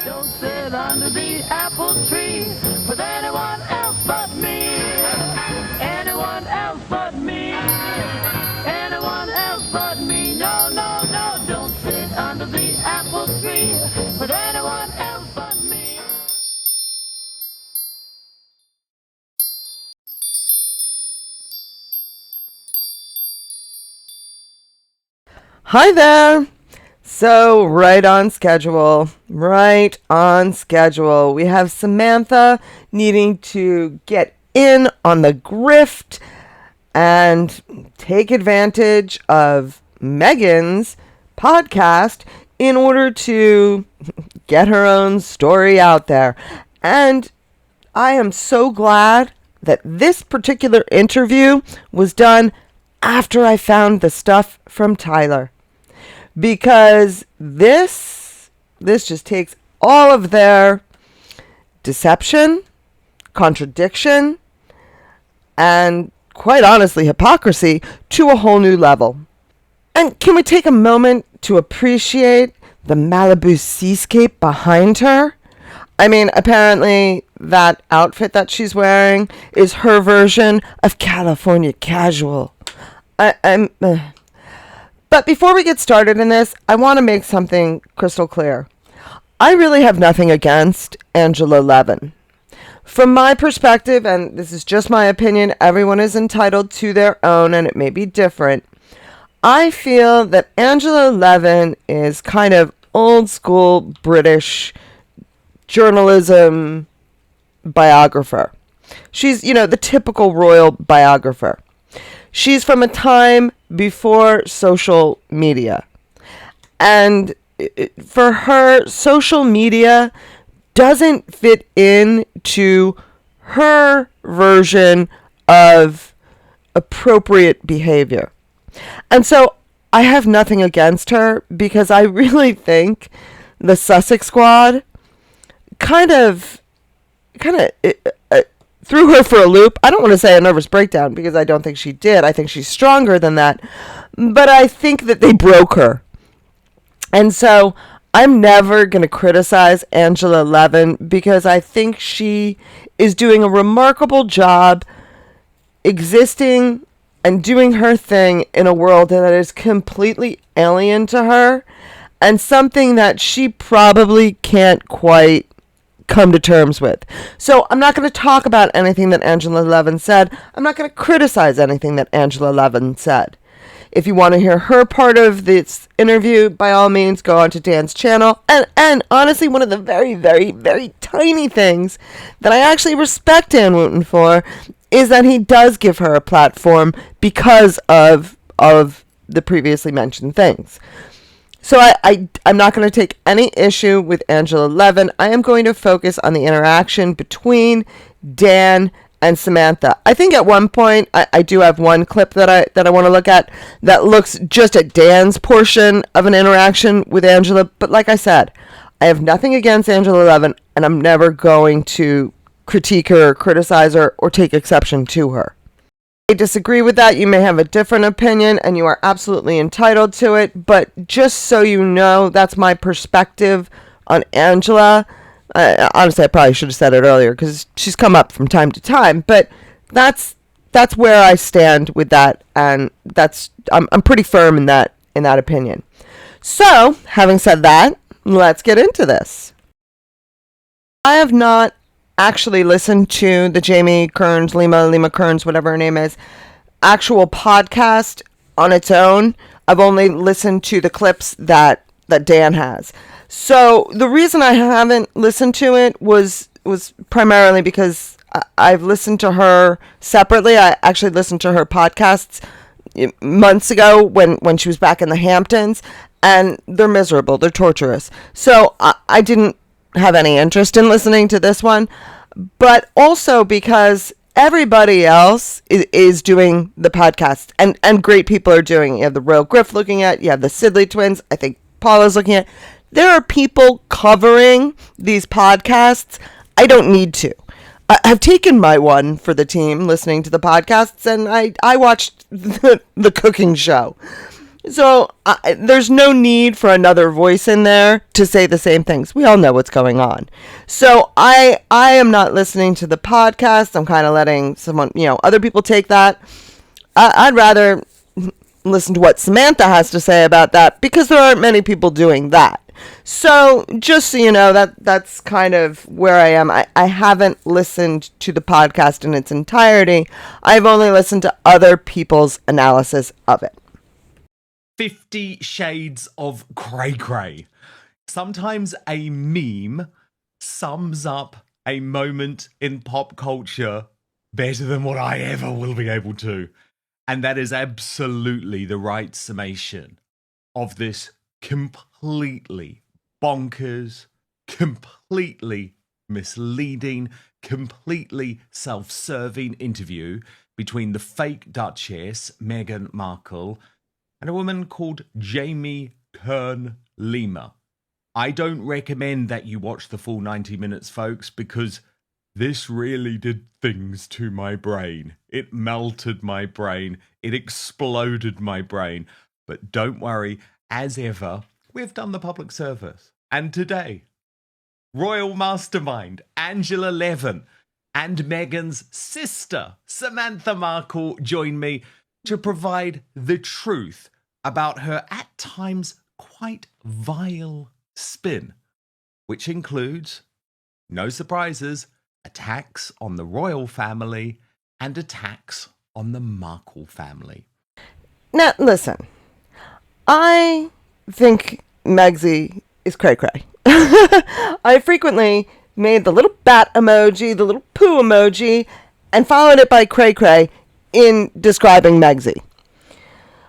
Don't sit under the apple tree with anyone else but me. Anyone else but me. Anyone else but me. No, no, no. Don't sit under the apple tree with anyone else but me. Hi there. So, right on schedule. We have Samantha needing to get in on the grift and take advantage of Megan's podcast in order to get her own story out there. And I am so glad that this particular interview was done after I found the stuff from Tyler. Because this just takes all of their deception, contradiction, and quite honestly, hypocrisy to a whole new level. And can we take a moment to appreciate the Malibu seascape behind her? I mean, apparently that outfit that she's wearing is her version of California casual. But before we get started in this, I want to make something crystal clear. I really have nothing against Angela Levin. From my perspective, and this is just my opinion, everyone is entitled to their own, and it may be different. I feel that Angela Levin is kind of old school British journalism biographer. She's, the typical royal biographer. She's from a time before social media. And for her, social media doesn't fit into her version of appropriate behavior. And so I have nothing against her because I really think the Sussex Squad kind of threw her for a loop. I don't want to say a nervous breakdown because I don't think she did. I think she's stronger than that. But I think that they broke her. And so I'm never going to criticize Angela Levin because I think she is doing a remarkable job existing and doing her thing in a world that is completely alien to her and something that she probably can't quite come to terms with. So I'm not going to talk about anything that Angela Levin said. I'm not going to criticize anything that Angela Levin said. If you want to hear her part of this interview, by all means, go onto Dan's channel. And honestly, one of the very, very, very tiny things that I actually respect Dan Wooten for is that he does give her a platform because of the previously mentioned things. So I'm not going to take any issue with Angela Levin. I am going to focus on the interaction between Dan and Samantha. I think at one point, I do have one clip that I want to look at that looks just at Dan's portion of an interaction with Angela. But like I said, I have nothing against Angela Levin, and I'm never going to critique her, or criticize her, or take exception to her. I disagree with that. You may have a different opinion, and you are absolutely entitled to it. But just so you know, that's my perspective on Angela. Honestly, I probably should have said it earlier because she's come up from time to time. But that's where I stand with that, and I'm pretty firm in that opinion. So, having said that, let's get into this. I have not actually listened to the Jamie Kearns, Lima Kearns, whatever her name is, actual podcast on its own. I've only listened to the clips that Dan has. So the reason I haven't listened to it was primarily because I've listened to her separately. I actually listened to her podcasts months ago when she was back in the Hamptons, and they're miserable. They're torturous. So I didn't have any interest in listening to this one, but also because everybody else is doing the podcast, and great people are doing it. You have the Royal Griff looking at, you have the Sidley twins, I think Paula's looking at. There are people covering these podcasts. I don't need to. I've taken my one for the team listening to the podcasts, and I watched the cooking show. So there's no need for another voice in there to say the same things. We all know what's going on. So I am not listening to the podcast. I'm kind of letting someone, other people take that. I'd rather listen to what Samantha has to say about that, because there aren't many people doing that. So just so you know, that's kind of where I am. I haven't listened to the podcast in its entirety. I've only listened to other people's analysis of it. 50 Shades of Cray Cray. Sometimes a meme sums up a moment in pop culture better than what I ever will be able to. And that is absolutely the right summation of this completely bonkers, completely misleading, completely self-serving interview between the fake Duchess, Meghan Markle, and a woman called Jamie Kern Lima. I don't recommend that you watch the full 90 minutes, folks, because this really did things to my brain. It melted my brain. It exploded my brain. But don't worry, as ever, we've done the public service. And today, Royal Mastermind Angela Levin and Meghan's sister, Samantha Markle, join me to provide the truth about her at times quite vile spin, which includes, no surprises, attacks on the royal family and attacks on the Markle family. Now, listen, I think Megsy is cray-cray. I frequently made the little bat emoji, the little poo emoji, and followed it by cray-cray in describing Megsy.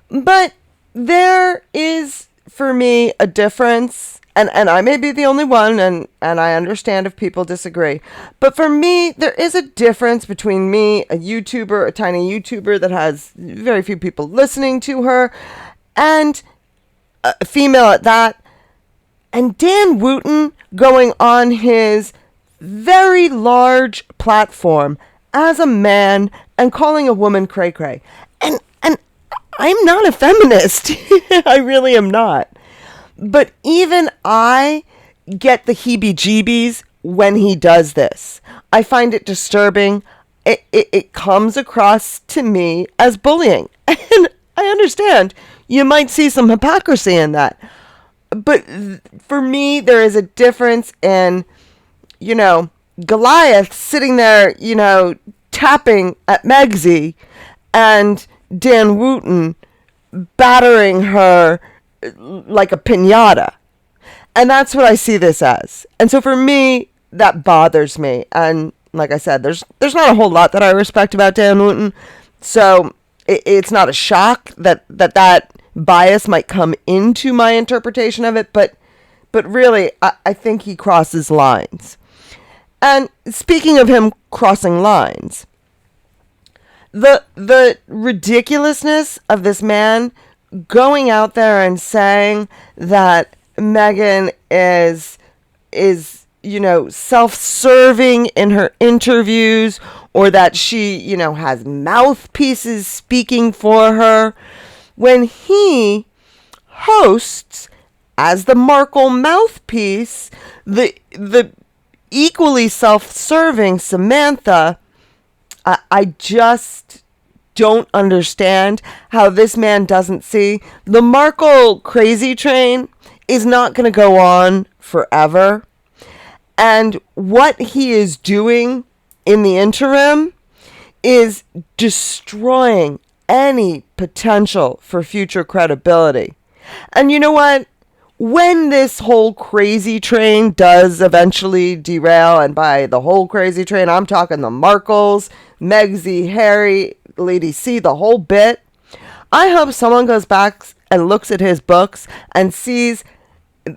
But there is, for me, a difference, and I may be the only one, and I understand if people disagree, but for me, there is a difference between me, a YouTuber, a tiny YouTuber that has very few people listening to her, and a female at that, and Dan Wooten going on his very large platform as a man and calling a woman cray-cray. And I'm not a feminist. I really am not. But even I get the heebie-jeebies when he does this. I find it disturbing. It comes across to me as bullying. And I understand you might see some hypocrisy in that. But for me, there is a difference in, Goliath sitting there, tapping at Megsy, and Dan Wooten battering her like a piñata. And that's what I see this as. And so for me, that bothers me. And like I said, there's not a whole lot that I respect about Dan Wooten. So it's not a shock that bias might come into my interpretation of it. But really, I think he crosses lines. And speaking of him crossing lines, the ridiculousness of this man going out there and saying that Meghan is self-serving in her interviews, or that she, has mouthpieces speaking for her, when he hosts as the Markle mouthpiece the equally self-serving Samantha. I just don't understand how this man doesn't see the Markle crazy train is not going to go on forever. And what he is doing in the interim is destroying any potential for future credibility. And you know what? When this whole crazy train does eventually derail, and by the whole crazy train, I'm talking the Markles, Megsy, Harry, Lady C, the whole bit, I hope someone goes back and looks at his books and sees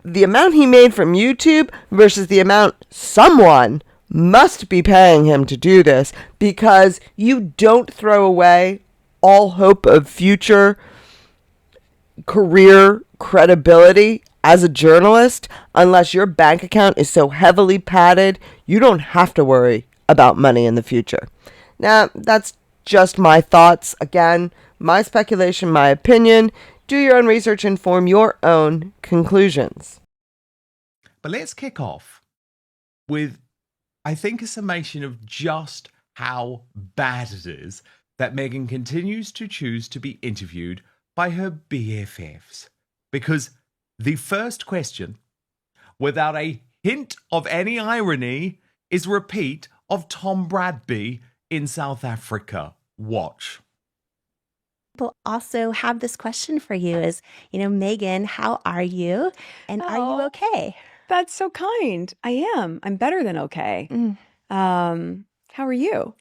the amount he made from YouTube versus the amount someone must be paying him to do this, because you don't throw away all hope of future career credibility as a journalist unless your bank account is so heavily padded you don't have to worry about money in the future. Now, that's just my thoughts. Again, my speculation, my opinion. Do your own research and form your own conclusions. But let's kick off with, I think, a summation of just how bad it is that Meghan continues to choose to be interviewed by her BFFs. Because the first question, without a hint of any irony, is a repeat of Tom Bradby in South Africa. Watch. People also have this question for you is, Meghan, how are you? And are you okay? That's so kind. I am. I'm better than okay. How are you?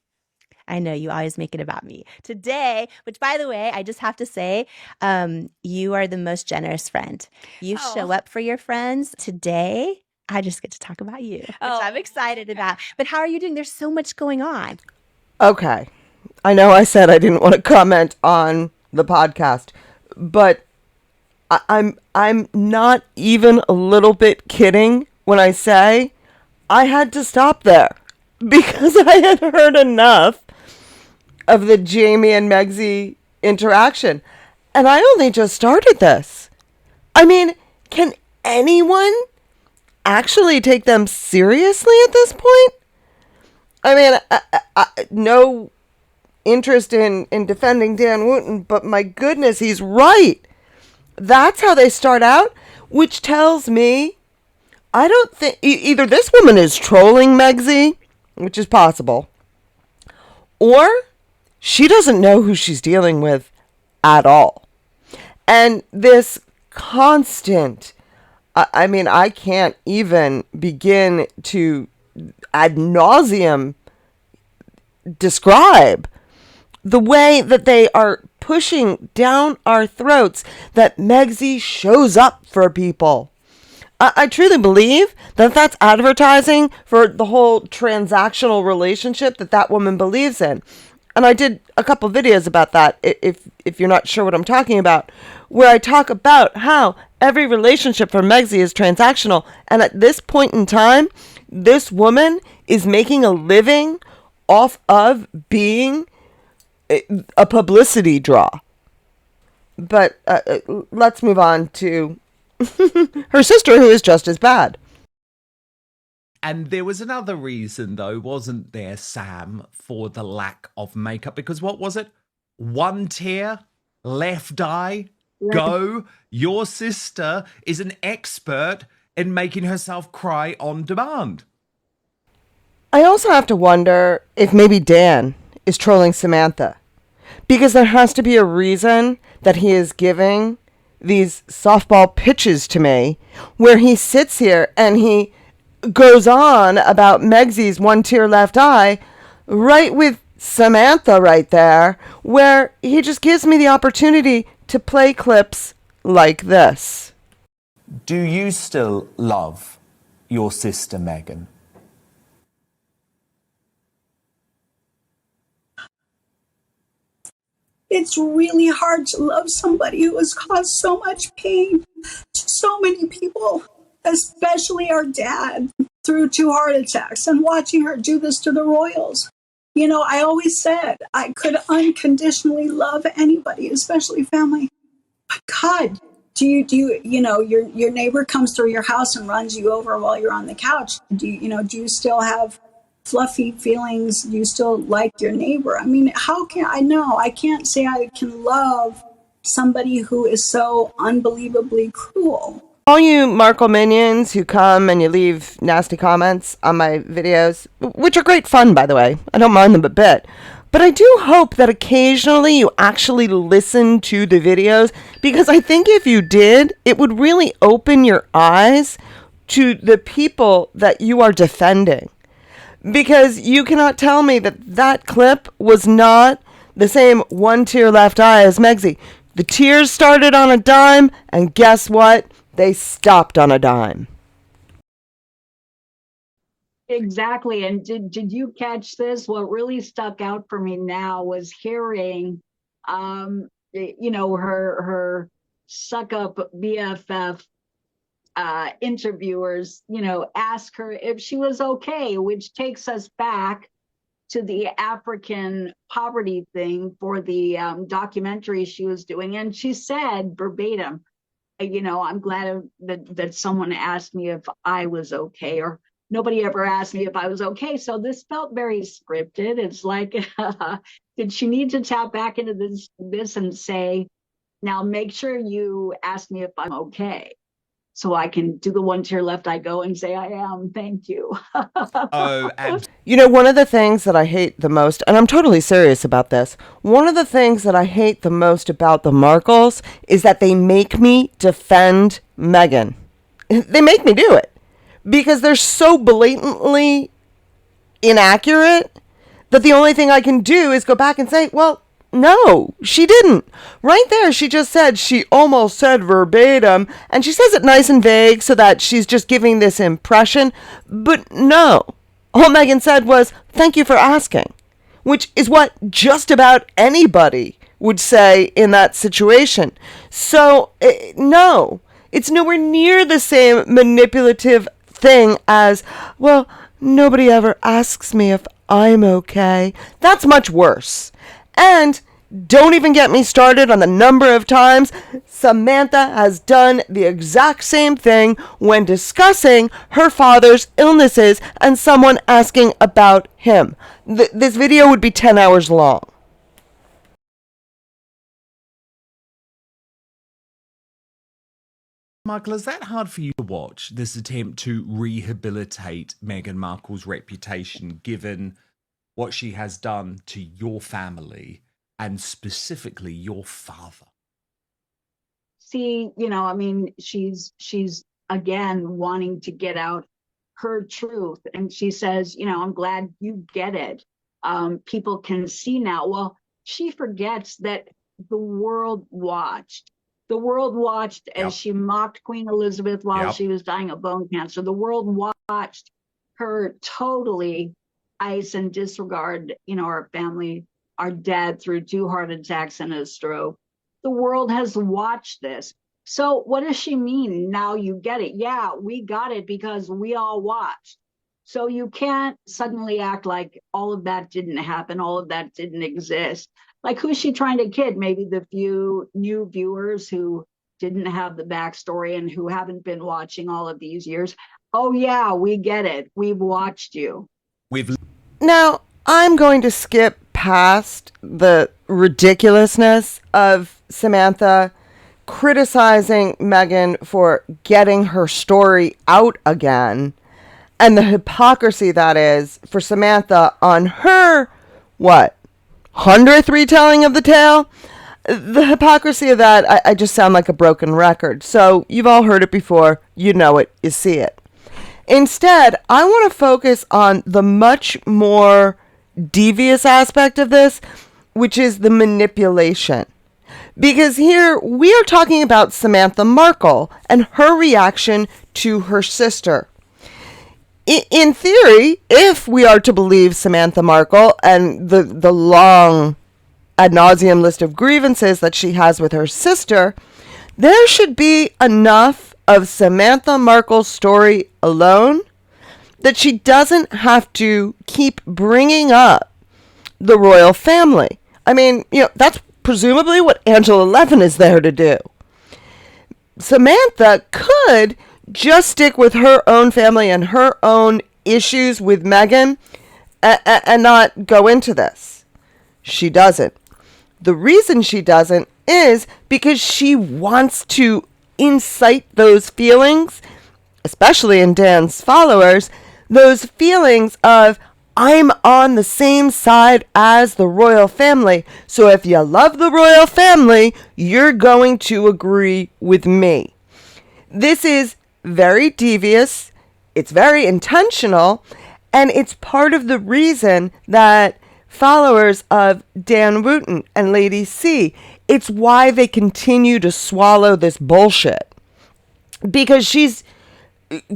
I know you always make it about me. Today, which by the way, I just have to say, you are the most generous friend. You show up for your friends. Today, I just get to talk about you, which I'm excited about. But how are you doing? There's so much going on. Okay. I know I said I didn't want to comment on the podcast, but I'm not even a little bit kidding when I say I had to stop there because I had heard enough of the Jamie and Megzy interaction. And I only just started this. I mean, can anyone actually take them seriously at this point? I mean, no interest in defending Dan Wooten, but my goodness, he's right. That's how they start out, which tells me I don't think either this woman is trolling Megzy, which is possible, or she doesn't know who she's dealing with at all. And this constant, I mean, I can't even begin to ad nauseum describe the way that they are pushing down our throats that Megzy shows up for people. I truly believe that that's advertising for the whole transactional relationship that woman believes in. And I did a couple videos about that, if you're not sure what I'm talking about, where I talk about how every relationship for Megzy is transactional. And at this point in time, this woman is making a living off of being a publicity draw. But let's move on to her sister, who is just as bad. And there was another reason, though, wasn't there, Sam, for the lack of makeup? Because what was it? One tear, left eye, go. Your sister is an expert in making herself cry on demand. I also have to wonder if maybe Dan is trolling Samantha. Because there has to be a reason that he is giving these softball pitches to me where he sits here and he goes on about Megzy's one tear left eye right with Samantha right there, where he just gives me the opportunity to play clips like this. Do you still love your sister Meghan? It's really hard to love somebody who has caused so much pain to so many people, especially our dad, through 2 heart attacks, and watching her do this to the royals. You know, I always said I could unconditionally love anybody, especially family. But God, do you know, your neighbor comes through your house and runs you over while you're on the couch. Do you still have fluffy feelings? Do you still like your neighbor? I mean, how can I know? I can't say I can love somebody who is so unbelievably cruel. All you Markle minions who come and you leave nasty comments on my videos, which are great fun, by the way. I don't mind them a bit. But I do hope that occasionally you actually listen to the videos, because I think if you did, it would really open your eyes to the people that you are defending. Because you cannot tell me that clip was not the same one tear left eye as Megzy. The tears started on a dime, and guess what? They stopped on a dime. Exactly. And did you catch this? What really stuck out for me now was hearing, her suck up BFF interviewers, ask her if she was okay, which takes us back to the African poverty thing for the documentary she was doing. And she said verbatim, I'm glad that someone asked me if I was okay, or nobody ever asked me if I was okay. So this felt very scripted. It's like, did she need to tap back into this and say, now make sure you ask me if I'm okay, so I can do the one to your left I go and say I am. Thank you. Oh, and One of the things that I hate the most, and I'm totally serious about this, one of the things that I hate the most about the Markles is that they make me defend Meghan. They make me do it because they're so blatantly inaccurate that the only thing I can do is go back and say, well, no, she didn't. Right there, she just said, she almost said verbatim, and she says it nice and vague so that she's just giving this impression. But no, all Meghan said was, thank you for asking, which is what just about anybody would say in that situation. So, no, it's nowhere near the same manipulative thing as, well, nobody ever asks me if I'm okay. That's much worse. And don't even get me started on the number of times Samantha has done the exact same thing when discussing her father's illnesses and someone asking about him. This video would be 10 hours long. Michael, is that hard for you to watch, this attempt to rehabilitate Meghan Markle's reputation, given what she has done to your family and specifically your father? See, she's again wanting to get out her truth. And she says, I'm glad you get it. People can see now. Well, she forgets that the world watched. The world watched as she mocked Queen Elizabeth while she was dying of bone cancer. The world watched her totally ice and disregard, our family, our dad through 2 heart attacks and a stroke. The world has watched this. So what does she mean? Now you get it. Yeah, we got it because we all watched. So you can't suddenly act like all of that didn't happen, all of that didn't exist. Like, who's she trying to kid? Maybe the few new viewers who didn't have the backstory and who haven't been watching all of these years. Oh yeah, we get it. We've watched you. Now, I'm going to skip past the ridiculousness of Samantha criticizing Meghan for getting her story out again and the hypocrisy that is for Samantha on her, 100th retelling of the tale? The hypocrisy of that, I just sound like a broken record. So you've all heard it before. You know it. You see it. Instead, I want to focus on the much more devious aspect of this, which is the manipulation. Because here we are talking about Samantha Markle and her reaction to her sister. In theory, if we are to believe Samantha Markle and the long ad nauseum list of grievances that she has with her sister, there should be enough of Samantha Markle's story alone that she doesn't have to keep bringing up the royal family. I mean, that's presumably what Angela Levin is there to do. Samantha could just stick with her own family and her own issues with Meghan and not go into this. She doesn't. The reason she doesn't is because she wants to incite those feelings, especially in Dan's followers, those feelings of, I'm on the same side as the royal family, so if you love the royal family, you're going to agree with me. This is very devious, it's very intentional, and it's part of the reason that followers of Dan Wooten and Lady C, it's why they continue to swallow this bullshit. Because she's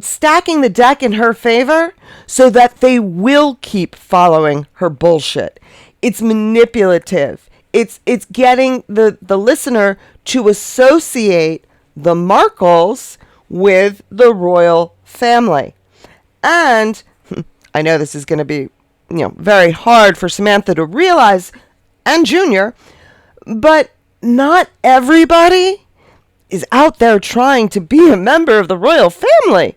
stacking the deck in her favor so that they will keep following her bullshit. It's manipulative. It's getting the listener to associate the Markles with the royal family. And I know this is going to be very hard for Samantha to realize, and Junior, but not everybody is out there trying to be a member of the royal family.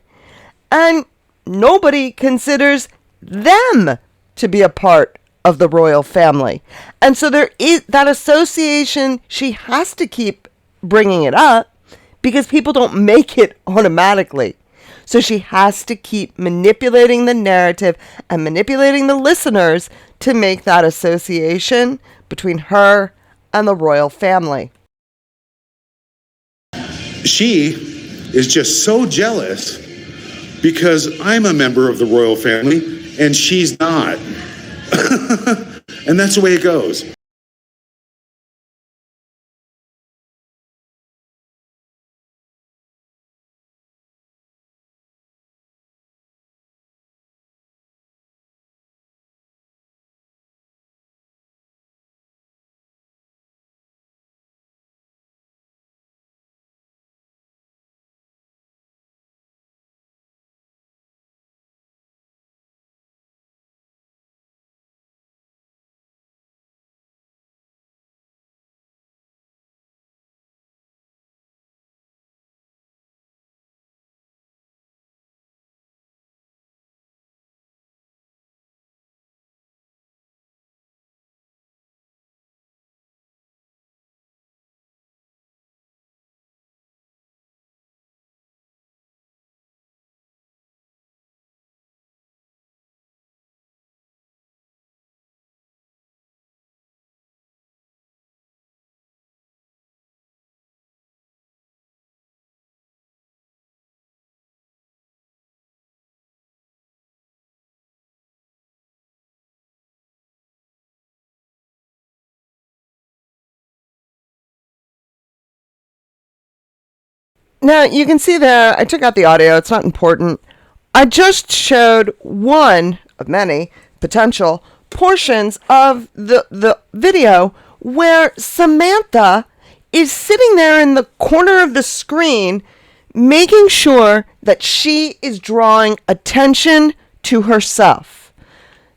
And nobody considers them to be a part of the royal family. And so there is that association. She has to keep bringing it up because people don't make it automatically. So she has to keep manipulating the narrative and manipulating the listeners to make that association between her and the royal family. She is just so jealous because I'm a member of the royal family and she's not. And that's the way it goes. Now, you can see there, I took out the audio. It's not important. I just showed one of many potential portions of the video where Samantha is sitting there in the corner of the screen making sure that she is drawing attention to herself.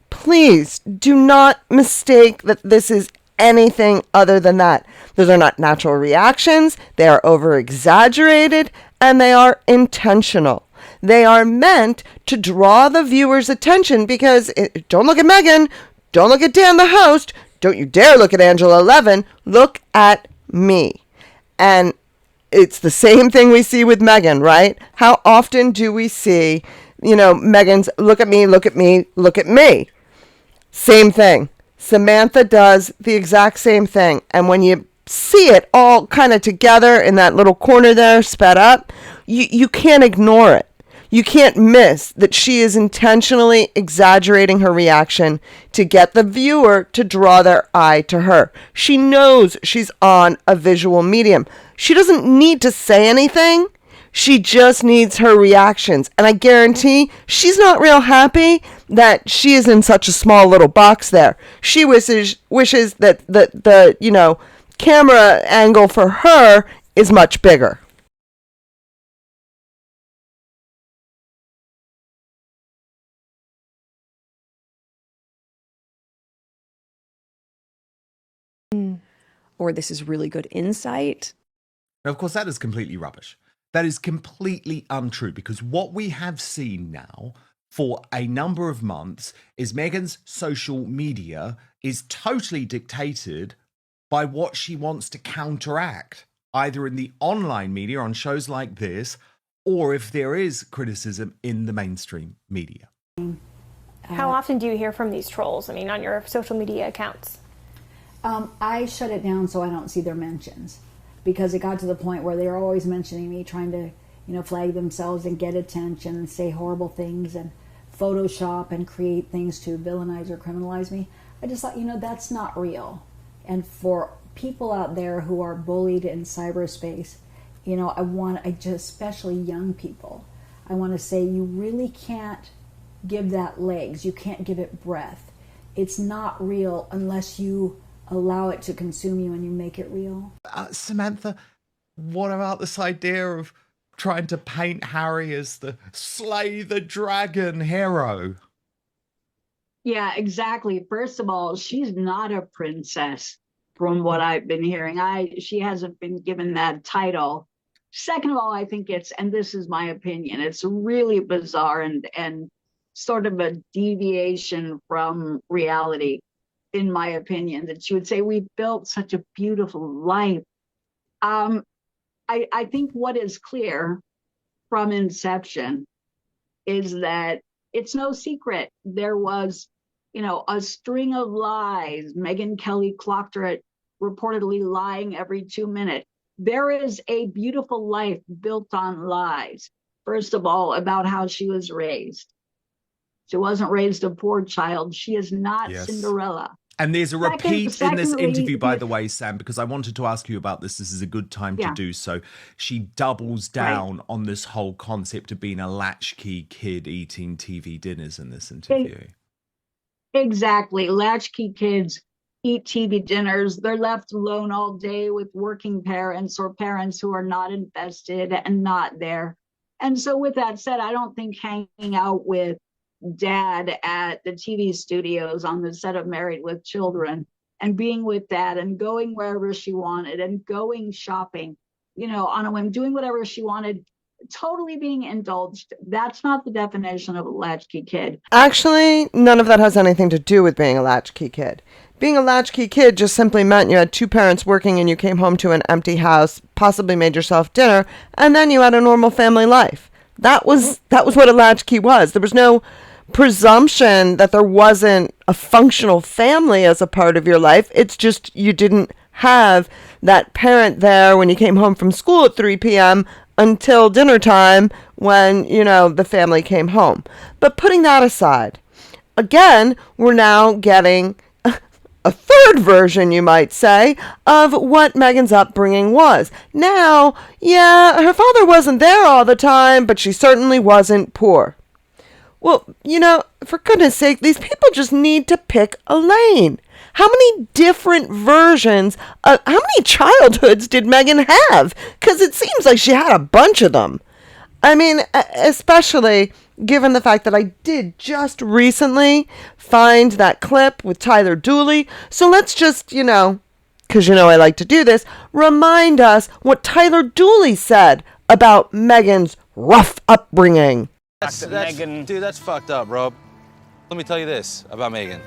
Please do not mistake that this is anything other than that. Those are not natural reactions. They are over exaggerated and they are intentional. They are meant to draw the viewer's attention because don't look at Megan. Don't look at Dan, the host. Don't you dare look at Angela 11. Look at me. And it's the same thing we see with Megan, right? How often do we see, Megan's look at me, look at me, look at me. Same thing. Samantha does the exact same thing. And when you see it all kind of together in that little corner there, sped up, you can't ignore it. You can't miss that she is intentionally exaggerating her reaction to get the viewer to draw their eye to her. She knows she's on a visual medium. She doesn't need to say anything. She just needs her reactions. And I guarantee she's not real happy that she is in such a small little box there. She wishes that the camera angle for her is much bigger. Or this is really good insight. Now, of course, that is completely rubbish. That is completely untrue because what we have seen now for a number of months is Meghan's social media is totally dictated by what she wants to counteract, either in the online media on shows like this, or if there is criticism in the mainstream media. How often do you hear from these trolls? I mean, on your social media accounts? I shut it down so I don't see their mentions, because it got to the point where they were always mentioning me, trying to, flag themselves and get attention and say horrible things and Photoshop and create things to villainize or criminalize me. I just thought, that's not real. And for people out there who are bullied in cyberspace, especially young people, I want to say you really can't give that legs. You can't give it breath. It's not real unless you allow it to consume you and you make it real. Samantha, what about this idea of trying to paint Harry as the slay the dragon hero? Yeah, exactly. First of all, she's not a princess from what I've been hearing. She hasn't been given that title. Second of all, I think it's, and this is my opinion, it's really bizarre and sort of a deviation from reality, in my opinion, that she would say we built such a beautiful life. Um, I think what is clear from inception is that it's no secret there was, a string of lies. Megyn Kelly clocked her at reportedly lying every 2 minutes. There is a beautiful life built on lies. First of all, about how she was raised. She wasn't raised a poor child. She is not Yes. Cinderella. And there's a repeat in this Secondly, interview, by the way, Sam, because I wanted to ask you about this. This is a good time to do so. She doubles down on this whole concept of being a latchkey kid eating TV dinners in this interview. Exactly. Latchkey kids eat TV dinners. They're left alone all day with working parents or parents who are not invested and not there. And so, with that said, I don't think hanging out with dad at the TV studios on the set of Married with Children and being with dad and going wherever she wanted and going shopping, on a whim, doing whatever she wanted, totally being indulged. That's not the definition of a latchkey kid. Actually, none of that has anything to do with being a latchkey kid. Being a latchkey kid just simply meant you had two parents working and you came home to an empty house, possibly made yourself dinner, and then you had a normal family life. That was what a latchkey was. There was no presumption that there wasn't a functional family as a part of your life. It's just you didn't have that parent there when you came home from school at 3 p.m. until dinner time when, the family came home. But putting that aside, again, we're now getting a third version, you might say, of what Megyn's upbringing was. Now, yeah, her father wasn't there all the time, but she certainly wasn't poor. Well, for goodness sake, these people just need to pick a lane. How many different versions how many childhoods did Megyn have? Because it seems like she had a bunch of them. I mean, especially given the fact that I did just recently find that clip with Tyler Dooley. So let's just, because I like to do this, remind us what Tyler Dooley said about Megyn's rough upbringing. Dude, that's fucked up, bro. Let me tell you this about Megyn.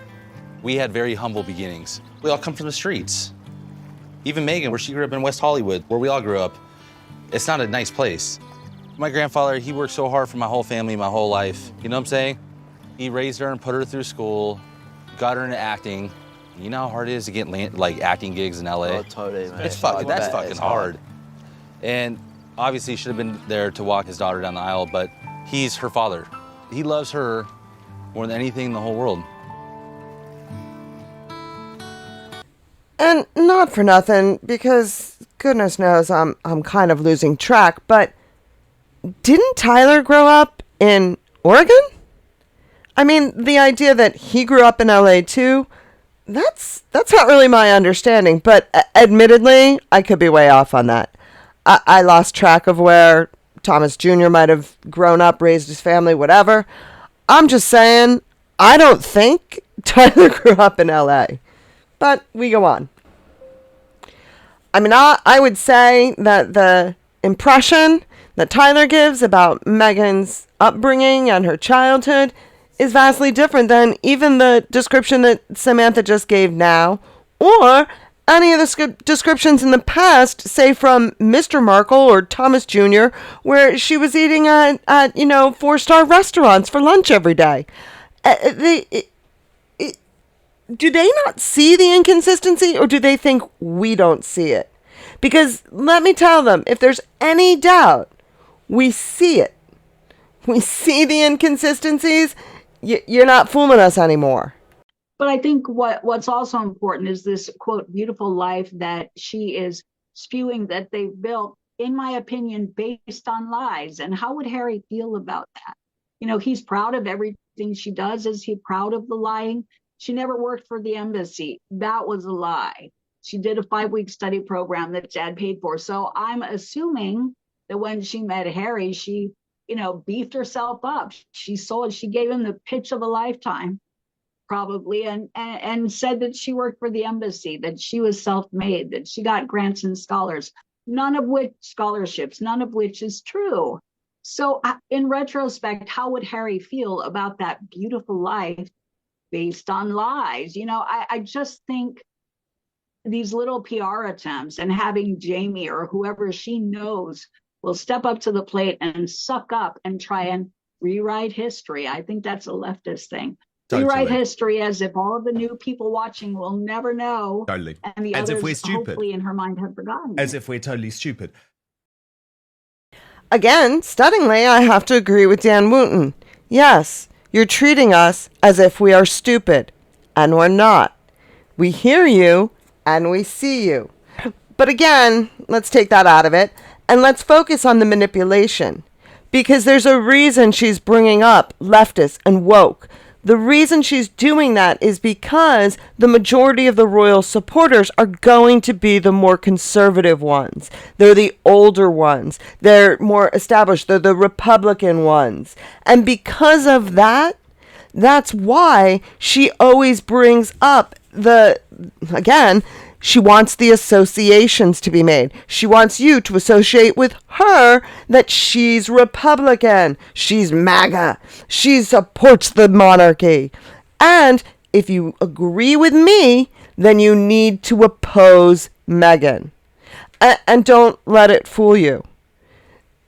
We had very humble beginnings. We all come from the streets. Even Megyn, where she grew up in West Hollywood, where we all grew up, it's not a nice place. My grandfather, he worked so hard for my whole family, my whole life. You know what I'm saying? He raised her and put her through school, got her into acting. You know how hard it is to get acting gigs in LA? Oh, totally, man. That's fucking hard. And obviously he should have been there to walk his daughter down the aisle, but he's her father. He loves her more than anything in the whole world. And not for nothing, because goodness knows I'm kind of losing track, but didn't Tyler grow up in Oregon? I mean, the idea that he grew up in LA too, that's not really my understanding, but admittedly, I could be way off on that. I lost track of where Thomas Jr. might have grown up, raised his family, whatever. I'm just saying, I don't think Tyler grew up in LA. But we go on. I mean, I would say that the impression that Tyler gives about Megyn's upbringing and her childhood is vastly different than even the description that Samantha just gave now, or any of the descriptions in the past, say from Mr. Markle or Thomas Jr., where she was eating at 4-star restaurants for lunch every day. Do they not see the inconsistency, or do they think we don't see it? Because let me tell them, if there's any doubt, we see it. We see the inconsistencies. You're not fooling us anymore. But I think what's also important is this, quote, beautiful life that she is spewing that they've built, in my opinion, based on lies. And how would Harry feel about that? He's proud of everything she does. Is he proud of the lying? She never worked for the embassy. That was a lie. She did a 5-week study program that dad paid for. So I'm assuming that when she met Harry, she, beefed herself up. She gave him the pitch of a lifetime. probably, and said that she worked for the embassy, that she was self-made, that she got grants and scholarships, none of which is true. So in retrospect, how would Harry feel about that beautiful life based on lies? I just think these little PR attempts and having Jamie or whoever she knows will step up to the plate and suck up and try and rewrite history. I think that's a leftist thing. Totally. Rewrite history as if all of the new people watching will never know. Totally. And the As others if we're stupid. hopefully in her mind have forgotten. As if we're totally stupid. Again, stunningly, I have to agree with Dan Wooten. Yes, you're treating us as if we are stupid, and we're not. We hear you, and we see you. But again, let's take that out of it, and let's focus on the manipulation. Because there's a reason she's bringing up leftists and woke. The reason she's doing that is because the majority of the royal supporters are going to be the more conservative ones. They're the older ones. They're more established. They're the Republican ones. And because of that, that's why she always brings up she wants the associations to be made. She wants you to associate with her that she's Republican, she's MAGA, she supports the monarchy. And if you agree with me, then you need to oppose Meghan. And don't let it fool you.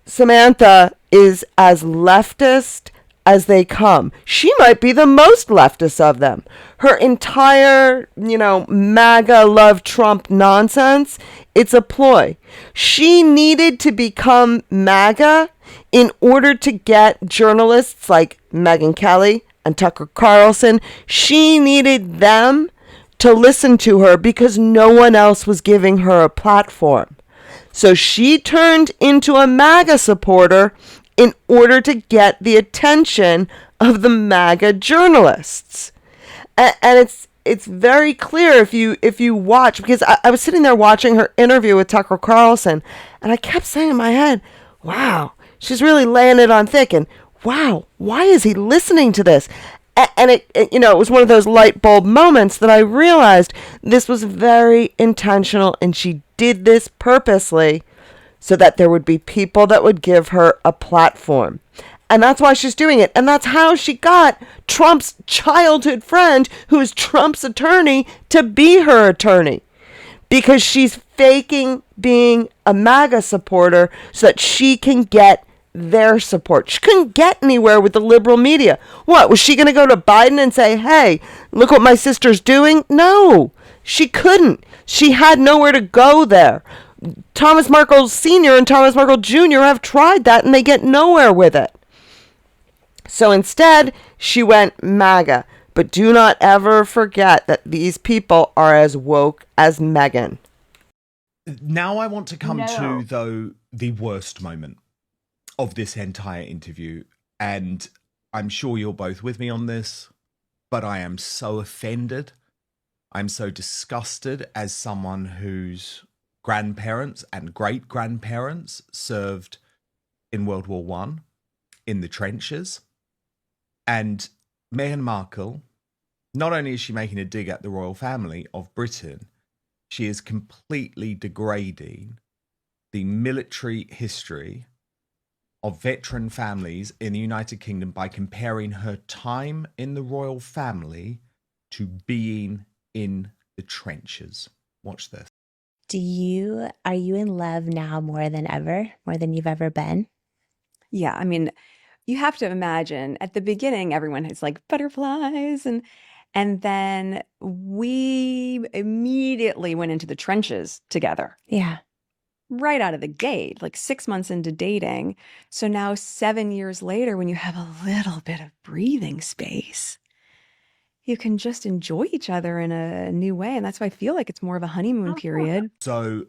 Samantha is as leftist as they come. She might be the most leftist of them. Her entire, MAGA love Trump nonsense, it's a ploy. She needed to become MAGA in order to get journalists like Megyn Kelly and Tucker Carlson. She needed them to listen to her because no one else was giving her a platform. So she turned into a MAGA supporter in order to get the attention of the MAGA journalists. And it's very clear if you watch, because I was sitting there watching her interview with Tucker Carlson, and I kept saying in my head, wow, she's really laying it on thick, and wow, why is he listening to this? And it was one of those light bulb moments that I realized this was very intentional, and she did this purposely so that there would be people that would give her a platform. And that's why she's doing it. And that's how she got Trump's childhood friend, who is Trump's attorney, to be her attorney. Because she's faking being a MAGA supporter so that she can get their support. She couldn't get anywhere with the liberal media. What, was she going to go to Biden and say, hey, look what my sister's doing? No, she couldn't. She had nowhere to go there. Thomas Markle Sr. and Thomas Markle Jr. have tried that and they get nowhere with it. So instead, she went MAGA. But do not ever forget that these people are as woke as Meghan. Now I want to come to, though, the worst moment of this entire interview. And I'm sure you're both with me on this, but I am so offended. I'm so disgusted as someone whose grandparents and great-grandparents served in World War One in the trenches. And Meghan Markle, not only is she making a dig at the royal family of Britain, she is completely degrading the military history of veteran families in the United Kingdom by comparing her time in the royal family to being in the trenches. Watch this. Are you in love now more than ever, more than you've ever been? Yeah, I mean, you have to imagine at the beginning, everyone is like butterflies and then we immediately went into the trenches together. Yeah. Right out of the gate, like 6 months into dating. So now 7 years later, when you have a little bit of breathing space, you can just enjoy each other in a new way. And that's why I feel like it's more of a honeymoon period. So,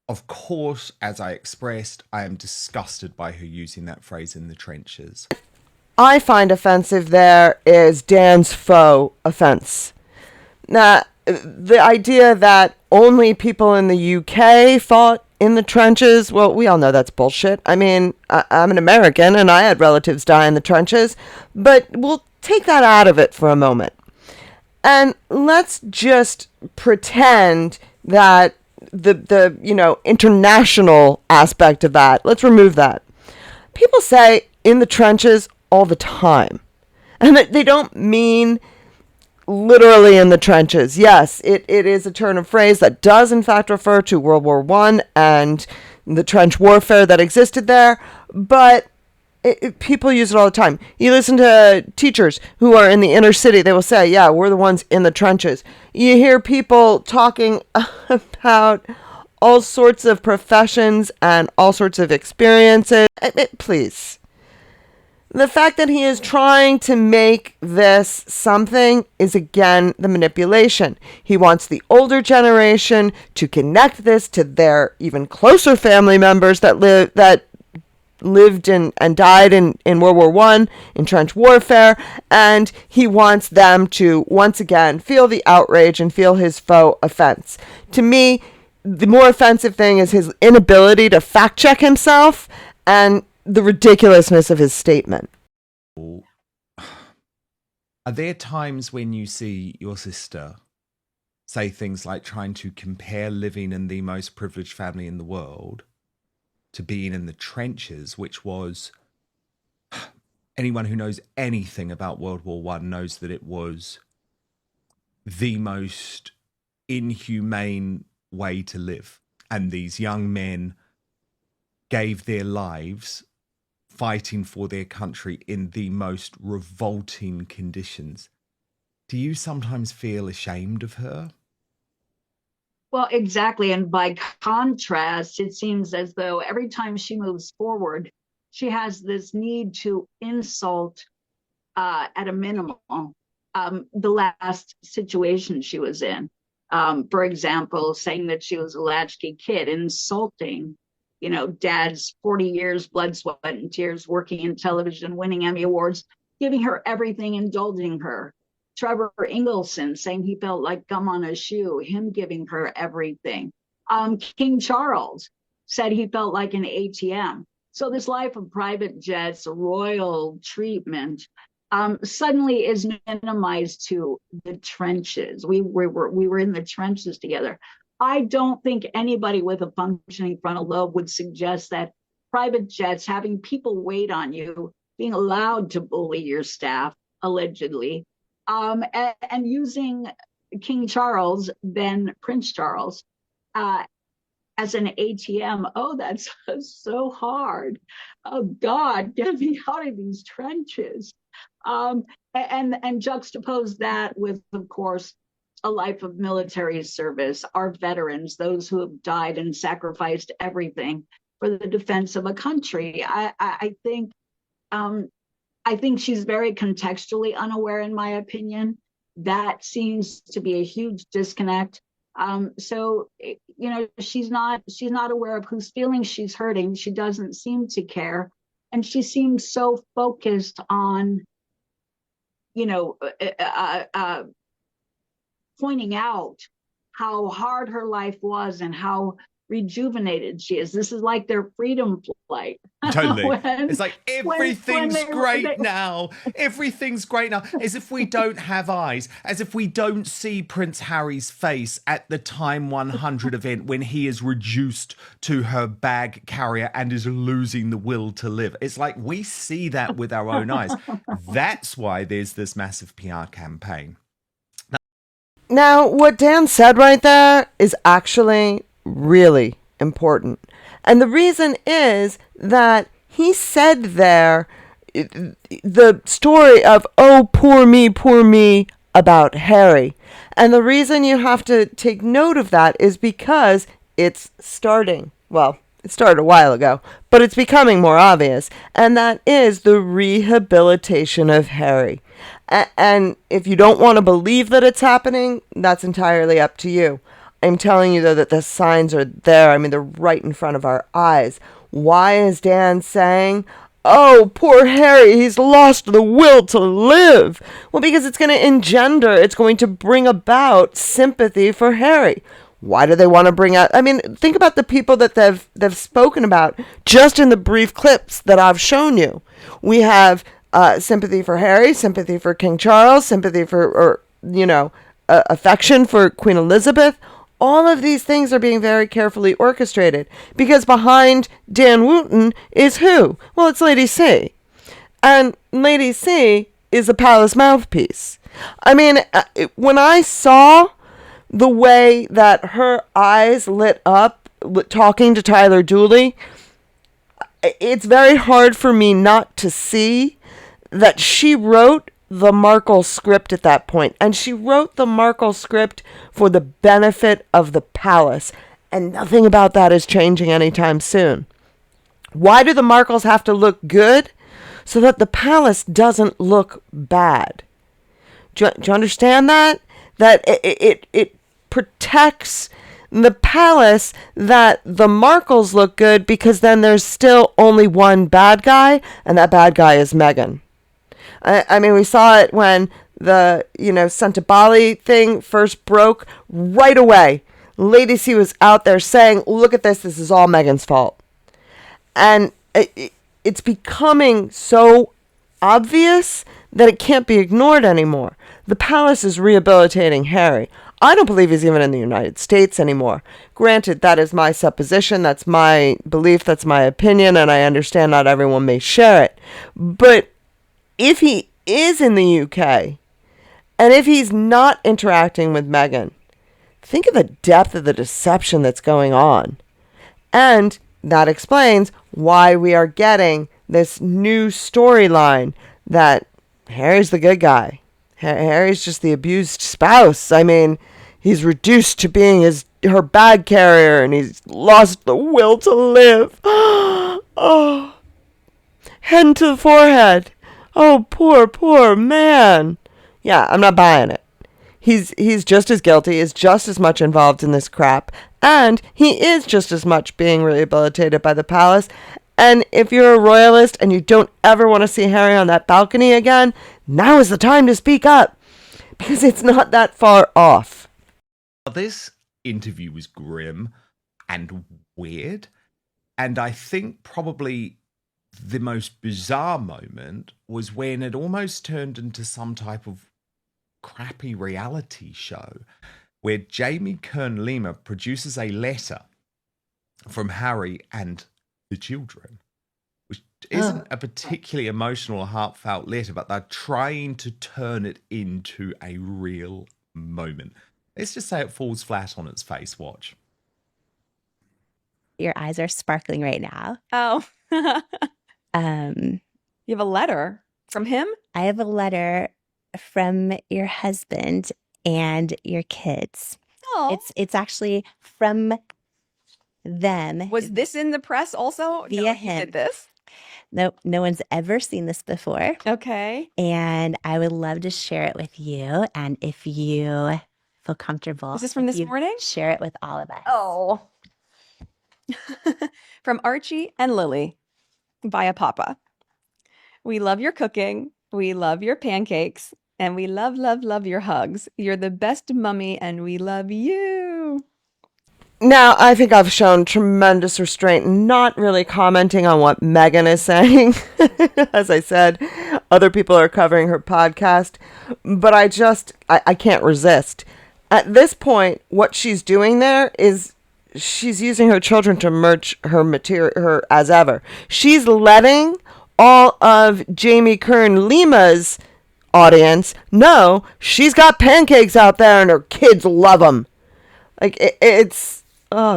of course, as I expressed, I am disgusted by her using that phrase in the trenches. I find offensive there is Dan's faux offense. Now, the idea that only people in the UK fought in the trenches, well, we all know that's bullshit. I mean, I'm an American and I had relatives die in the trenches, but we'll take that out of it for a moment. And let's just pretend that the international aspect of that, let's remove that. People say in the trenches all the time. And they don't mean literally in the trenches. Yes, it is a turn of phrase that does in fact refer to World War I and the trench warfare that existed there, but people use it all the time. You listen to teachers who are in the inner city, they will say, yeah, we're the ones in the trenches. You hear people talking about all sorts of professions and all sorts of experiences. Please. The fact that he is trying to make this something is, again, the manipulation. He wants the older generation to connect this to their even closer family members that lived and died in World War I, in trench warfare, and he wants them to, once again, feel the outrage and feel his faux offense. To me, the more offensive thing is his inability to fact-check himself and the ridiculousness of his statement. Are there times when you see your sister say things like trying to compare living in the most privileged family in the world to being in the trenches, which was, anyone who knows anything about World War I knows that it was the most inhumane way to live. And these young men gave their lives fighting for their country in the most revolting conditions. Do you sometimes feel ashamed of her? Well, exactly. And by contrast, it seems as though every time she moves forward, she has this need to insult at a minimum the last situation she was in. For example, saying that she was a latchkey kid, insulting, dad's 40 years, blood, sweat, and tears, working in television, winning Emmy Awards, giving her everything, indulging her. Trevor Ingleson saying he felt like gum on a shoe, him giving her everything. King Charles said he felt like an ATM. So this life of private jets, royal treatment, suddenly is minimized to the trenches. We were in the trenches together. I don't think anybody with a functioning frontal lobe would suggest that private jets, having people wait on you, being allowed to bully your staff, allegedly, and using King Charles, then Prince Charles, as an ATM. Oh, that's so hard. Oh, God, get me out of these trenches. And juxtapose that with, of course, a life of military service, our veterans, those who have died and sacrificed everything for the defense of a country. I think she's very contextually unaware, in my opinion. That seems to be a huge disconnect. So she's not aware of whose feelings she's hurting. She doesn't seem to care, and she seems so focused on, pointing out how hard her life was and how rejuvenated she is. This is like their freedom flight. Totally. It's like everything's great now. Everything's great now. As if we don't have eyes. As if we don't see Prince Harry's face at the Time 100 event when he is reduced to her bag carrier and is losing the will to live. It's like we see that with our own eyes. That's why there's this massive PR campaign. Now, what Dan said right there is actually really important. And the reason is that he said there the story of, oh, poor me, about Harry. And the reason you have to take note of that is because it's starting. Well, it started a while ago, but it's becoming more obvious. And that is the rehabilitation of Harry. And if you don't want to believe that it's happening, that's entirely up to you. I'm telling you, though, that the signs are there. I mean, they're right in front of our eyes. Why is Dan saying, oh, poor Harry, he's lost the will to live? Well, because it's going to bring about sympathy for Harry. Why do they want to bring out? I mean, think about the people that they've spoken about just in the brief clips that I've shown you. We have sympathy for Harry, sympathy for King Charles, sympathy for affection for Queen Elizabeth. All of these things are being very carefully orchestrated because behind Dan Wooten is who? Well, it's Lady C. And Lady C is a palace mouthpiece. I mean, when I saw the way that her eyes lit up talking to Tyler Dooley, it's very hard for me not to see that she wrote the Markle script at that point. And she wrote the Markle script for the benefit of the palace. And nothing about that is changing anytime soon. Why do the Markles have to look good? So that the palace doesn't look bad. Do you understand that? That it protects the palace, that the Markles look good because then there's still only one bad guy, and that bad guy is Meghan. I mean, we saw it when the, Santa Bali thing first broke. Right away, Lady C was out there saying, look at this is all Meghan's fault. And it's becoming so obvious that it can't be ignored anymore. The palace is rehabilitating Harry. I don't believe he's even in the United States anymore. Granted, that is my supposition, that's my belief, that's my opinion, and I understand not everyone may share it. But if he is in the UK, and if he's not interacting with Meghan, think of the depth of the deception that's going on. And that explains why we are getting this new storyline that Harry's the good guy. Harry's just the abused spouse. I mean, he's reduced to being her bag carrier, and he's lost the will to live. Oh, head to the forehead. Oh, poor man. Yeah, I'm not buying it. He's just as guilty, is just as much involved in this crap, and he is just as much being rehabilitated by the palace. And if you're a royalist and you don't ever want to see Harry on that balcony again, now is the time to speak up, because it's not that far off. This interview was grim and weird, and I think probably the most bizarre moment was when it almost turned into some type of crappy reality show where Jamie Kern-Lima produces a letter from Harry and the children, which isn't a particularly emotional or heartfelt letter, but they're trying to turn it into a real moment. Let's just say it falls flat on its face. Watch. Your eyes are sparkling right now. Oh. You have a letter from him? I have a letter from your husband and your kids. Oh. It's actually from them. Was this in the press also? Via him. Did this? No one's ever seen this before. Okay. And I would love to share it with you. And if you feel comfortable. Is this from this morning? Share it with all of us. Oh. From Archie and Lily via Papa. We love your cooking. We love your pancakes. And we love, love, love your hugs. You're the best mummy and we love you. Now, I think I've shown tremendous restraint, not really commenting on what Meghan is saying. As I said, other people are covering her podcast, but I can't resist. At this point, what she's doing there is she's using her children to merch her material, her as ever. She's letting all of Jamie Kern-Lima's audience know she's got pancakes out there and her kids love them. Like, it's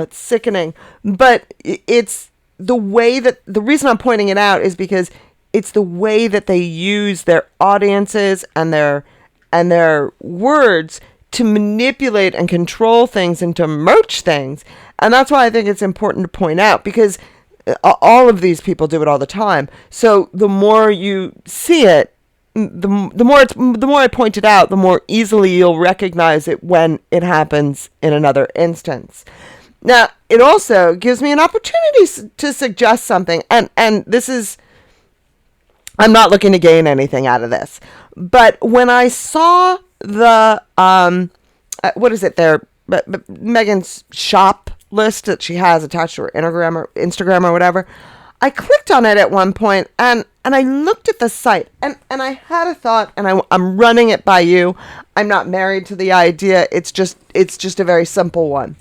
sickening. But it's the way that, the reason I'm pointing it out is because it's the way that they use their audiences and their words to manipulate and control things and to merch things. And that's why I think it's important to point out, because all of these people do it all the time. So the more you see it, the more I point it out, the more easily you'll recognize it when it happens in another instance. Now, it also gives me an opportunity to suggest something, and this is, I'm not looking to gain anything out of this, but when I saw the what is it there, Meghan's shop list that she has attached to her Instagram or whatever, I clicked on it at one point, and And I looked at the site, and I had a thought, and I'm running it by you. I'm not married to the idea. It's just a very simple one.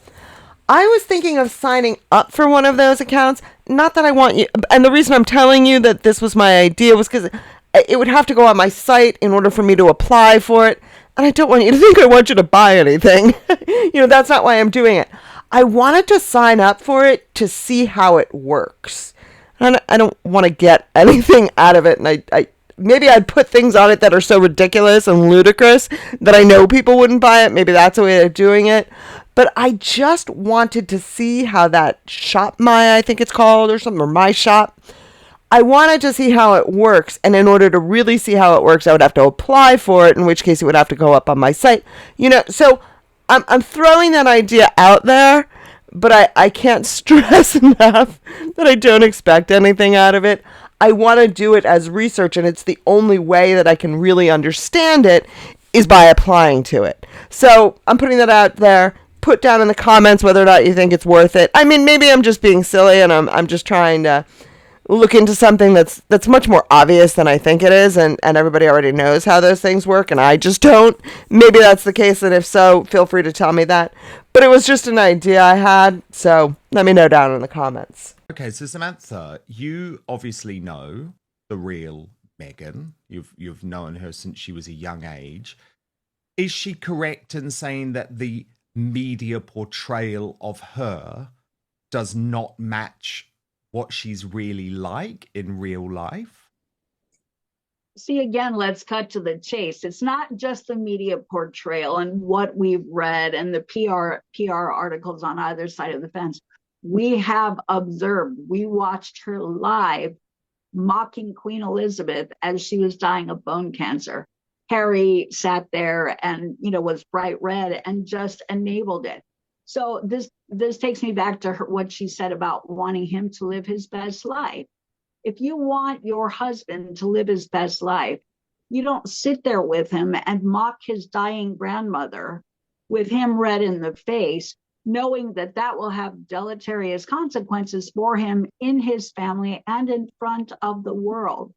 I was thinking of signing up for one of those accounts. Not that I want you, and the reason I'm telling you that this was my idea was because it would have to go on my site in order for me to apply for it. And I don't want you to think I want you to buy anything. That's not why I'm doing it. I wanted to sign up for it to see how it works. And I don't want to get anything out of it. And maybe I'd put things on it that are so ridiculous and ludicrous that I know people wouldn't buy it. Maybe that's a way of doing it. But I just wanted to see how that Shop My, I think it's called, or something, or My Shop. I wanted to see how it works. And in order to really see how it works, I would have to apply for it, in which case it would have to go up on my site. So I'm throwing that idea out there. But I can't stress enough that I don't expect anything out of it. I want to do it as research, and it's the only way that I can really understand it is by applying to it. So I'm putting that out there. Put down in the comments whether or not you think it's worth it. I mean, maybe I'm just being silly, and I'm just trying to look into something that's much more obvious than I think it is, and everybody already knows how those things work, and I just don't. Maybe that's the case, and if so, feel free to tell me that. But it was just an idea I had, so let me know down in the comments. Okay, so Samantha, you obviously know the real Meghan. You've known her since she was a young age. Is she correct in saying that the media portrayal of her does not match what she's really like in real life? See, again, let's cut to the chase. It's not just the media portrayal and what we've read and the PR articles on either side of the fence. We have observed, we watched her live mocking Queen Elizabeth as she was dying of bone cancer. Harry sat there and, was bright red and just enabled it. So this takes me back to what she said about wanting him to live his best life. If you want your husband to live his best life, you don't sit there with him and mock his dying grandmother with him red in the face, knowing that will have deleterious consequences for him in his family and in front of the world.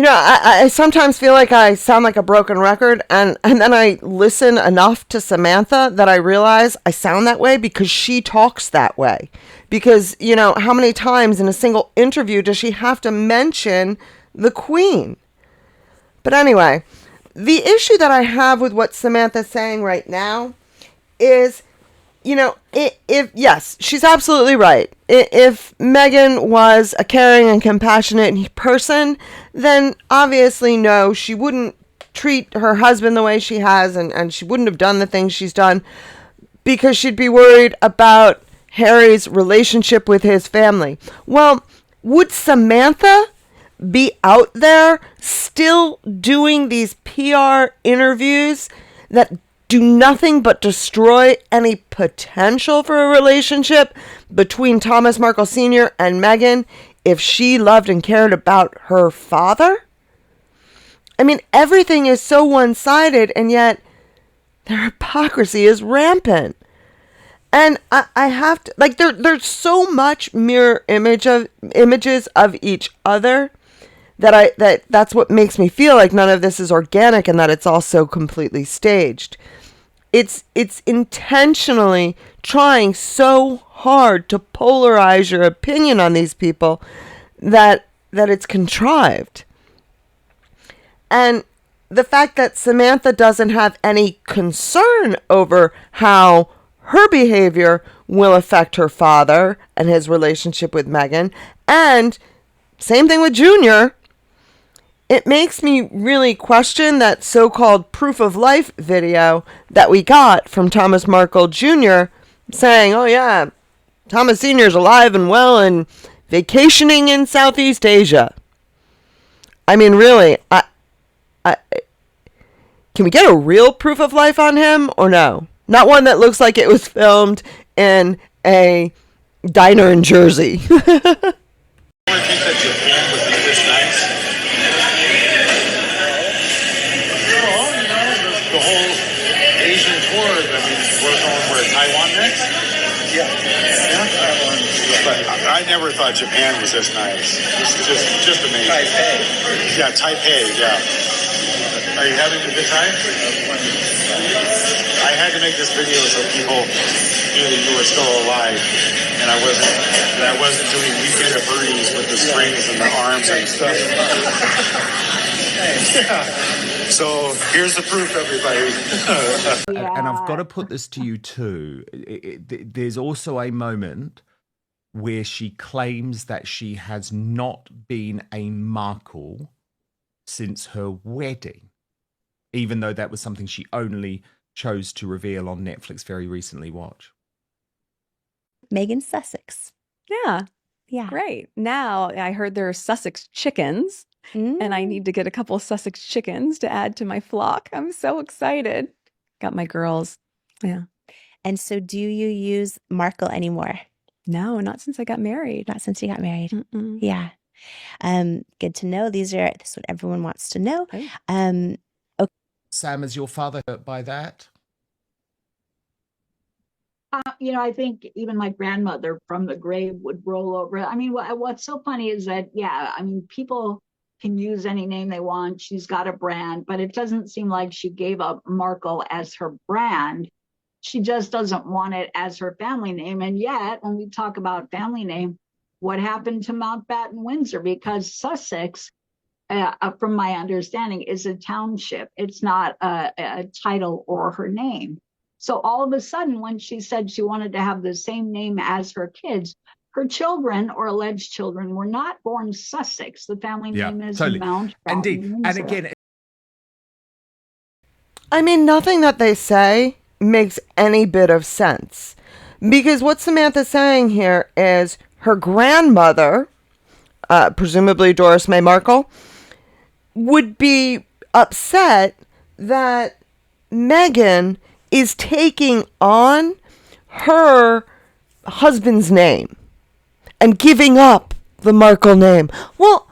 I sometimes feel like I sound like a broken record, and then I listen enough to Samantha that I realize I sound that way because she talks that way. Because, how many times in a single interview does she have to mention the Queen? But anyway, the issue that I have with what Samantha's saying right now is, if yes, she's absolutely right. If Meghan was a caring and compassionate person, then obviously no, she wouldn't treat her husband the way she has, and she wouldn't have done the things she's done because she'd be worried about Harry's relationship with his family. Well, would Samantha be out there still doing these PR interviews that do nothing but destroy any potential for a relationship between Thomas Markle Sr. and Meghan if she loved and cared about her father? I mean, everything is so one-sided, and yet their hypocrisy is rampant. And I have to, there's so much mirror images of each other that's what makes me feel like none of this is organic and that it's all so completely staged. It's intentionally trying so hard to polarize your opinion on these people that it's contrived. And the fact that Samantha doesn't have any concern over how her behavior will affect her father and his relationship with Meghan, and same thing with Junior, it makes me really question that so-called proof of life video that we got from Thomas Markle Jr. saying, oh yeah, Thomas Sr. is alive and well and vacationing in Southeast Asia. I mean, really, I can we get a real proof of life on him or no? Not one that looks like it was filmed in a diner in Jersey. I think that Japan would be this nice. Well, the whole Asian tour, I mean, we're going where, Taiwan next? Yeah. Taiwan. But I never thought Japan was this nice. This is just amazing. Taipei. Yeah, Taipei, yeah. Are you having a good time? I had to make this video so people knew that you were still alive, and I wasn't doing weekend at Bernie's with the springs and the arms and stuff. Yeah. So here's the proof, everybody. And I've got to put this to you too. There's also a moment where she claims that she has not been a Markle since her wedding, even though that was something she only chose to reveal on Netflix very recently. Watch. Megan Sussex. Yeah. Yeah. Great. Now I heard there are Sussex chickens, and I need to get a couple of Sussex chickens to add to my flock. I'm so excited. Got my girls. Yeah. And so do you use Markle anymore? No, not since I got married. Not since you got married. Mm-mm. Yeah. Good to know. This is what everyone wants to know. Right. Okay. Sam, is your father hurt by that? I think even my grandmother from the grave would roll over. I mean, what's so funny is that, people can use any name they want. She's got a brand, but it doesn't seem like she gave up Markle as her brand. She just doesn't want it as her family name. And yet, when we talk about family name, what happened to Mountbatten Windsor? Because Sussex, from my understanding, is a township. It's not a title or her name. So all of a sudden, when she said she wanted to have the same name as her kids, her children or alleged children were not born Sussex. The family name is Mountbatten. Indeed. And again, I mean, nothing that they say makes any bit of sense. Because what Samantha's saying here is her grandmother, presumably Doris May Markle, would be upset that Meghan is taking on her husband's name and giving up the Markle name. Well,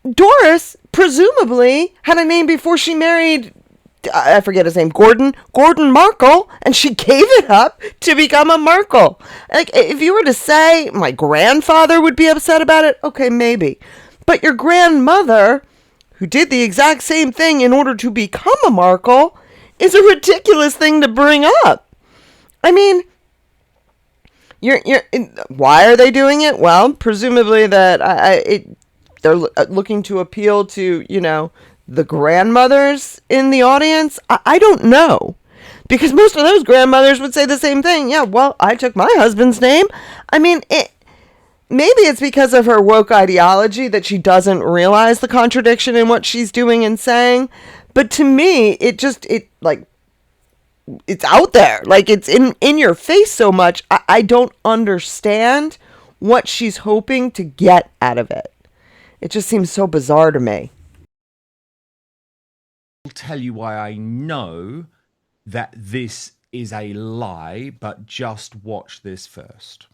Doris presumably had a name before she married, I forget his name, Gordon Markle, and she gave it up to become a Markle. Like, if you were to say my grandfather would be upset about it, okay, maybe. But your grandmother, who did the exact same thing in order to become a Markle, is a ridiculous thing to bring up. I mean, why are they doing it? Well, presumably that they're looking to appeal to, the grandmothers in the audience. I don't know, because most of those grandmothers would say the same thing. Yeah, well, I took my husband's name. I mean, maybe it's because of her woke ideology that she doesn't realize the contradiction in what she's doing and saying. But to me, it's out there. Like, it's in your face so much. I don't understand what she's hoping to get out of it. It just seems so bizarre to me. I'll tell you why I know that this is a lie, but just watch this first.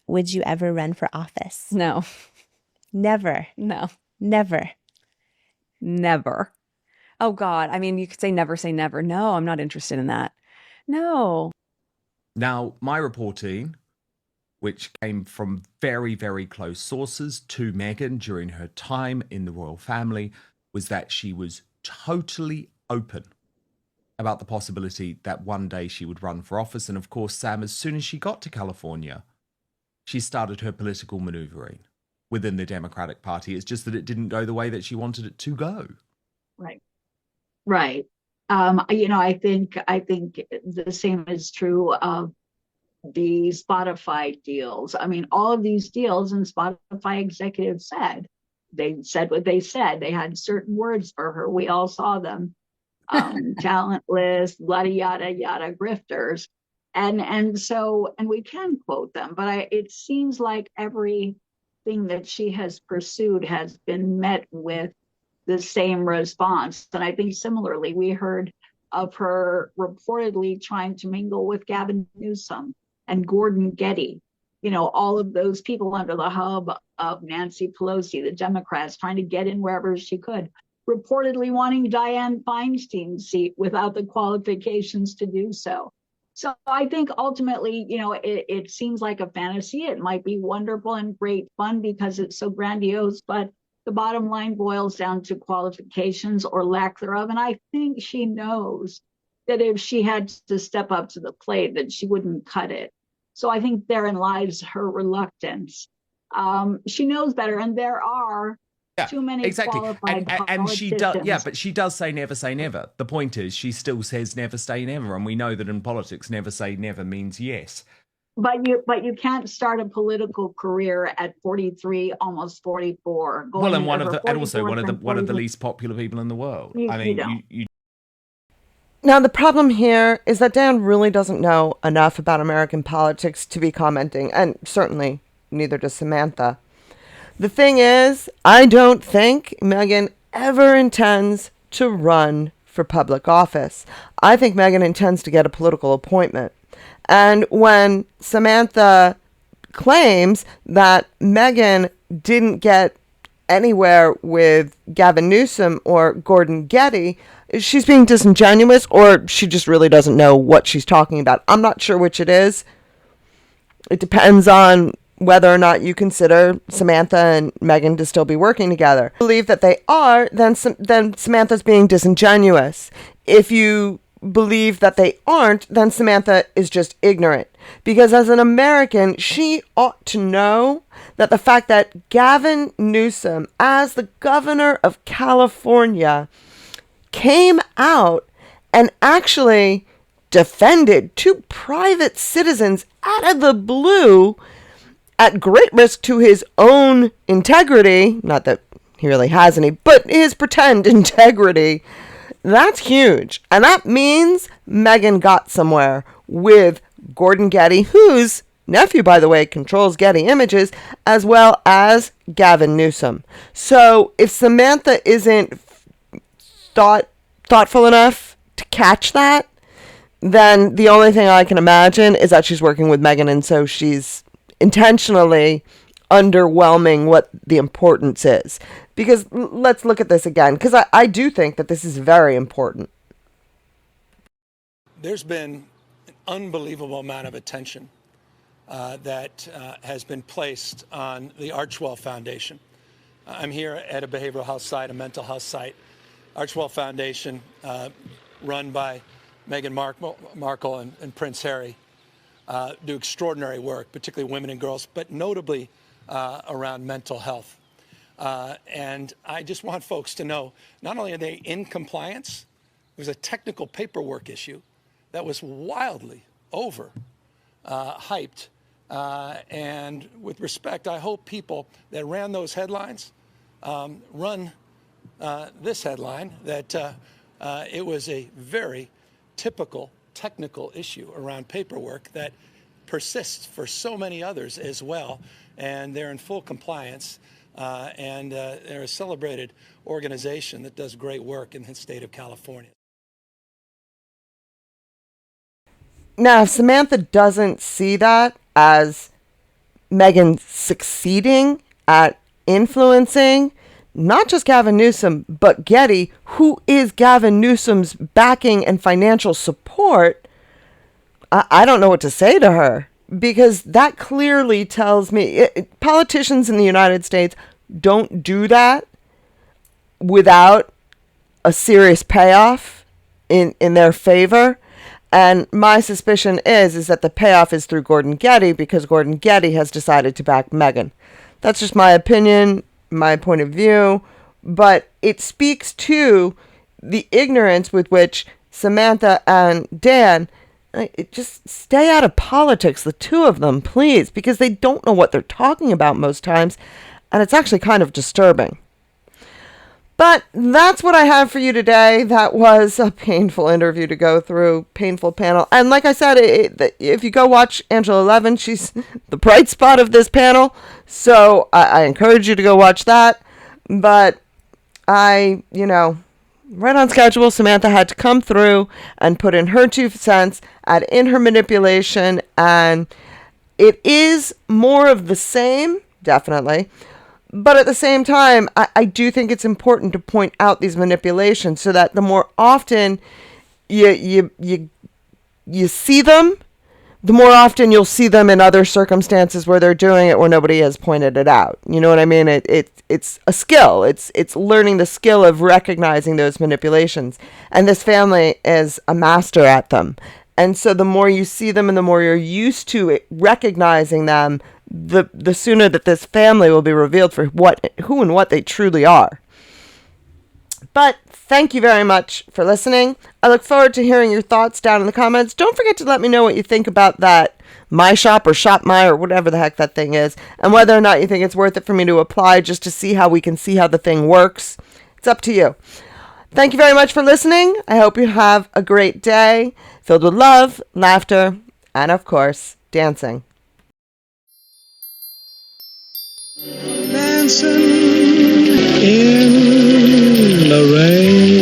Would you ever run for office? No. Never. No. Never. Never. Oh, God. I mean, you could say never. No, I'm not interested in that. No. Now, my reporting, which came from very, very close sources to Meghan during her time in the royal family, was that she was totally open about the possibility that one day she would run for office. And of course, Sam, as soon as she got to California, she started her political maneuvering within the Democratic Party. It's just that it didn't go the way that she wanted it to go. Right. I think the same is true of the Spotify deals. I mean, all of these deals, and Spotify executives said what they said. They had certain words for her. We all saw them. Talentless, yada yada, grifters. And we can quote them, but it seems like everything that she has pursued has been met with the same response. And I think similarly, we heard of her reportedly trying to mingle with Gavin Newsom and Gordon Getty, all of those people under the hub of Nancy Pelosi, the Democrats, trying to get in wherever she could, reportedly wanting Dianne Feinstein's seat without the qualifications to do so. So I think ultimately, it seems like a fantasy. It might be wonderful and great fun because it's so grandiose, but the bottom line boils down to qualifications or lack thereof. And I think she knows that if she had to step up to the plate, that she wouldn't cut it. So I think therein lies her reluctance. She knows better, and there are too many qualified and she does, politicians. but she does say never. The point is, she still says never say never, and we know that in politics, never say never means yes. But you can't start a political career at 43, almost 44. Well, and also one of the least popular people in the world. Now, the problem here is that Dan really doesn't know enough about American politics to be commenting, and certainly neither does Samantha. The thing is, I don't think Meghan ever intends to run for public office. I think Meghan intends to get a political appointment. And when Samantha claims that Meghan didn't get anywhere with Gavin Newsom or Gordon Getty, she's being disingenuous, or she just really doesn't know what she's talking about. I'm not sure which it is. It depends on whether or not you consider Samantha and Meghan to still be working together. If you believe that they are, then Samantha's being disingenuous. If you believe that they aren't, then Samantha is just ignorant. Because as an American, she ought to know that the fact that Gavin Newsom, as the governor of California, came out and actually defended two private citizens out of the blue at great risk to his own integrity, not that he really has any, but his pretend integrity, that's huge. And that means Meghan got somewhere with Gordon Getty, whose nephew, by the way, controls Getty Images, as well as Gavin Newsom. So if Samantha isn't thoughtful enough to catch that, then the only thing I can imagine is that she's working with Meghan, and so she's intentionally underwhelming what the importance is. Because let's look at this again, because I do think that this is very important. There's been an unbelievable amount of attention that has been placed on the Archwell Foundation. I'm here at a behavioral health site, a mental health site. Archwell Foundation, run by Meghan Markle and Prince Harry, do extraordinary work, particularly women and girls, but notably around mental health. And I just want folks to know, not only are they in compliance, there's a technical paperwork issue that was wildly over hyped. And with respect, I hope people that ran those headlines run this headline, that it was a very typical technical issue around paperwork that persists for so many others as well. And they're in full compliance. And they're a celebrated organization that does great work in the state of California. Now, if Samantha doesn't see that as Meghan succeeding at influencing not just Gavin Newsom, but Getty, who is Gavin Newsom's backing and financial support, I don't know what to say to her. Because that clearly tells me politicians in the United States don't do that without a serious payoff in their favor. And my suspicion is that the payoff is through Gordon Getty, because Gordon Getty has decided to back Meghan. That's just my opinion, my point of view. But it speaks to the ignorance with which Samantha and Dan just stay out of politics, the two of them, please, because they don't know what they're talking about most times, and it's actually kind of disturbing. But that's what I have for you today. That was a painful interview to go through, painful panel. And like I said, if you go watch Angela Levin, she's the bright spot of this panel, so I encourage you to go watch that. But right on schedule, Samantha had to come through and put in her 2 cents, add in her manipulation, and it is more of the same, definitely. But at the same time, I do think it's important to point out these manipulations so that the more often you you see them, the more often you'll see them in other circumstances where they're doing it where nobody has pointed it out. You know what I mean? It's a skill. It's learning the skill of recognizing those manipulations. And this family is a master at them. And so the more you see them and the more you're used to recognizing them, the sooner that this family will be revealed for who and what they truly are. But thank you very much for listening. I look forward to hearing your thoughts down in the comments. Don't forget to let me know what you think about that My Shop or Shop My or whatever the heck that thing is, and whether or not you think it's worth it for me to apply just to see how we can see how the thing works. It's up to you. Thank you very much for listening. I hope you have a great day filled with love, laughter, and of course, dancing. Dancing in the rain.